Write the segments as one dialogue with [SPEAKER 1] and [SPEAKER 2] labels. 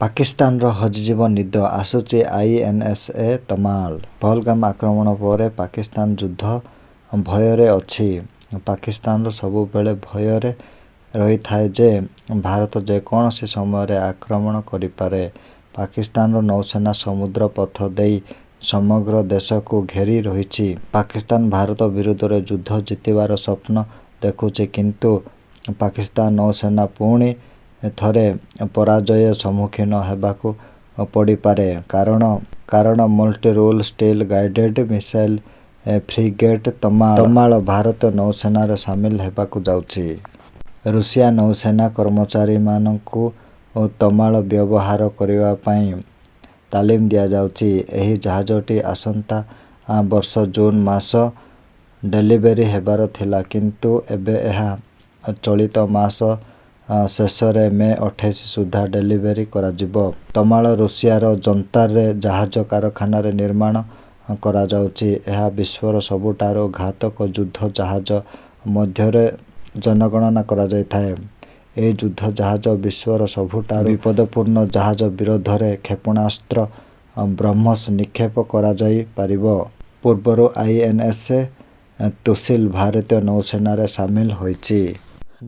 [SPEAKER 1] ପାକିସ୍ତାନର ହଜିଯିବ ନିଦ, ଆସୁଛି ଆଇଏନ୍ଏସ୍ ତମାଳ। ପହଲଗାମ ଆକ୍ରମଣ ପରେ ପାକିସ୍ତାନ ଯୁଦ୍ଧ ଭୟରେ ଅଛି। ପାକିସ୍ତାନ ସବୁବେଳେ ଭୟରେ ରହିଥାଏ ଯେ ଭାରତ ଯେକୌଣସି ସମୟରେ ଆକ୍ରମଣ କରିପାରେ। ପାକିସ୍ତାନର ନୌସେନା ସମୁଦ୍ର ପଥ ଦେଇ ସମଗ୍ର ଦେଶକୁ ଘେରି ରହିଛି। ପାକିସ୍ତାନ ଭାରତ ବିରୁଦ୍ଧରେ ଯୁଦ୍ଧ ଜିତିବାର ସ୍ୱପ୍ନ ଦେଖୁଛି, କିନ୍ତୁ ପାକିସ୍ତାନ ନୌସେନା ପୁଣି ଥରେ ପରାଜୟ ସମ୍ମୁଖୀନ ହେବାକୁ ପଡ଼ିପାରେ। କାରଣ multi role stealth guided missile frigate Tamal ଭାରତୀୟ ନୌସେନାରେ ସାମିଲ ହେବାକୁ ଯାଉଛି। ରୁଷିଆ ନୌସେନା କର୍ମଚାରୀମାନଙ୍କୁ ତମାଳ ବ୍ୟବହାର କରିବା ପାଇଁ ତାଲିମ ଦିଆଯାଉଛି। ଏହି ଜାହାଜଟି ଆସନ୍ତା ବର୍ଷ ଜୁନ୍ ମାସ ଡେଲିଭରି ହେବାର ଥିଲା, କିନ୍ତୁ ଏବେ ଏହା ଚଳିତ ମାସ ଶେଷରେ ମେ 28 ସୁଦ୍ଧା ଡେଲିଭରି କରାଯିବ। ତମାଳ ରୁଷିଆର ଯନ୍ତାରେ ଜାହାଜ କାରଖାନାରେ ନିର୍ମାଣ କରାଯାଉଛି। ଏହା ବିଶ୍ୱର ସବୁଠାରୁ ଘାତକ ଯୁଦ୍ଧ ଜାହାଜ ମଧ୍ୟରେ ଜନଗଣନା କରାଯାଇଥାଏ। ଏହି ଯୁଦ୍ଧ ଜାହାଜ ବିଶ୍ୱର ସବୁଠାରୁ ବିପଦପୂର୍ଣ୍ଣ ଜାହାଜ ବିରୋଧରେ କ୍ଷେପଣାସ୍ତ୍ର ବ୍ରହ୍ମୋସ୍ ନିକ୍ଷେପ କରାଯାଇ ପାରିବ। ପୂର୍ବରୁ ଆଇଏନ୍ଏସ୍ ତୁସିଲ୍ ଭାରତୀୟ ନୌସେନାରେ ସାମିଲ ହୋଇଛି।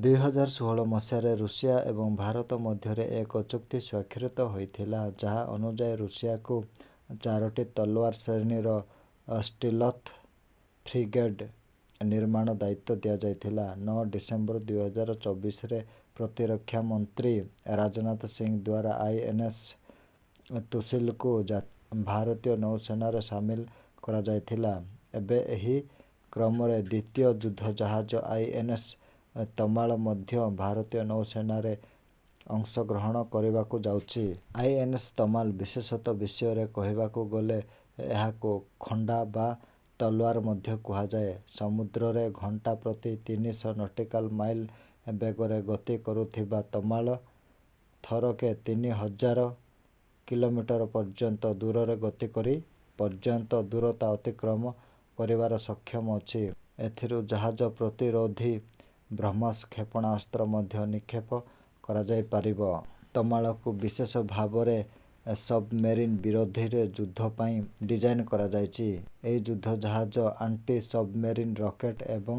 [SPEAKER 1] 2016 ମସିହାରେ ରୁଷିଆ ଏବଂ ଭାରତ ମଧ୍ୟରେ ଏକ ଚୁକ୍ତି ସ୍ୱାକ୍ଷରିତ ହୋଇଥିଲା, ଯାହା ଅନୁଯାୟୀ ରୁଷିଆକୁ 4ଟି ତଲୱାର ଶ୍ରେଣୀର ଷ୍ଟିଲ୍ଥ ଫ୍ରିଗେଟ୍ ନିର୍ମାଣ ଦାୟିତ୍ୱ ଦିଆଯାଇଥିଲା। 9 ଡିସେମ୍ବର 2024ରେ ପ୍ରତିରକ୍ଷା ମନ୍ତ୍ରୀ ରାଜନାଥ ସିଂହ ଦ୍ୱାରା ଆଇଏନ୍ଏସ୍ ତୁସିଲକୁ ଭାରତୀୟ ନୌସେନାରେ ସାମିଲ କରାଯାଇଥିଲା। ଏବେ ଏହି କ୍ରମରେ ଦ୍ୱିତୀୟ ଯୁଦ୍ଧ ଜାହାଜ ଆଇଏନ୍ଏସ୍ ତମାଳ ମଧ୍ୟ ଭାରତୀୟ ନୌସେନାରେ ଅଂଶଗ୍ରହଣ କରିବାକୁ ଯାଉଛି। ଆଇଏନ୍ଏସ୍ ତମାଳ ବିଶେଷତ୍ୱ ବିଷୟରେ କହିବାକୁ ଗଲେ ଏହାକୁ ଖଣ୍ଡା ବା ତଲୱାର ମଧ୍ୟ କୁହାଯାଏ। ସମୁଦ୍ରରେ ଘଣ୍ଟା ପ୍ରତି 300 ନଟିକାଲ ମାଇଲ ବେଗରେ ଗତି କରୁଥିବା ତମାଳ ଥରକେ 3000 କିଲୋମିଟର ପର୍ଯ୍ୟନ୍ତ ଦୂରରେ ଗତି କରି ପର୍ଯ୍ୟନ୍ତ ଦୂରତା ଅତିକ୍ରମ କରିବାର ସକ୍ଷମ ଅଛି। ଏଥିରୁ ଜାହାଜ ପ୍ରତିରୋଧୀ ବ୍ରହ୍ମୋସ୍ କ୍ଷେପଣାସ୍ତ୍ର ମଧ୍ୟ ନିକ୍ଷେପ କରାଯାଇପାରିବ। ତମାଳକୁ ବିଶେଷ ଭାବରେ ସବମେରିନ୍ ବିରୋଧୀ ଯୁଦ୍ଧ ପାଇଁ ଡିଜାଇନ କରାଯାଇଛି। ଏହି ଯୁଦ୍ଧ ଜାହାଜ ଆଣ୍ଟି-ସବମେରିନ୍ ରକେଟ୍ ଏବଂ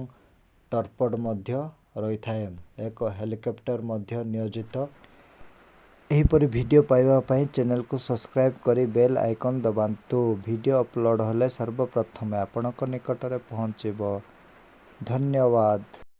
[SPEAKER 1] ଟର୍ପେଡୋ ମଧ୍ୟ ରହିଥାଏ। ଏକ ହେଲିକପ୍ଟର ମଧ୍ୟ ନିୟୋଜିତ। ଏହିପରି ଭିଡ଼ିଓ ପାଇବା ପାଇଁ ଚ୍ୟାନେଲକୁ ସବସ୍କ୍ରାଇବ୍ କରି ବେଲ୍ ଆଇକନ୍ ଦବାନ୍ତୁ। ଭିଡ଼ିଓ ଅପଲୋଡ଼ ହେଲେ ସର୍ବପ୍ରଥମେ ଆପଣଙ୍କ ନିକଟରେ ପହଞ୍ଚିବ। ଧନ୍ୟବାଦ।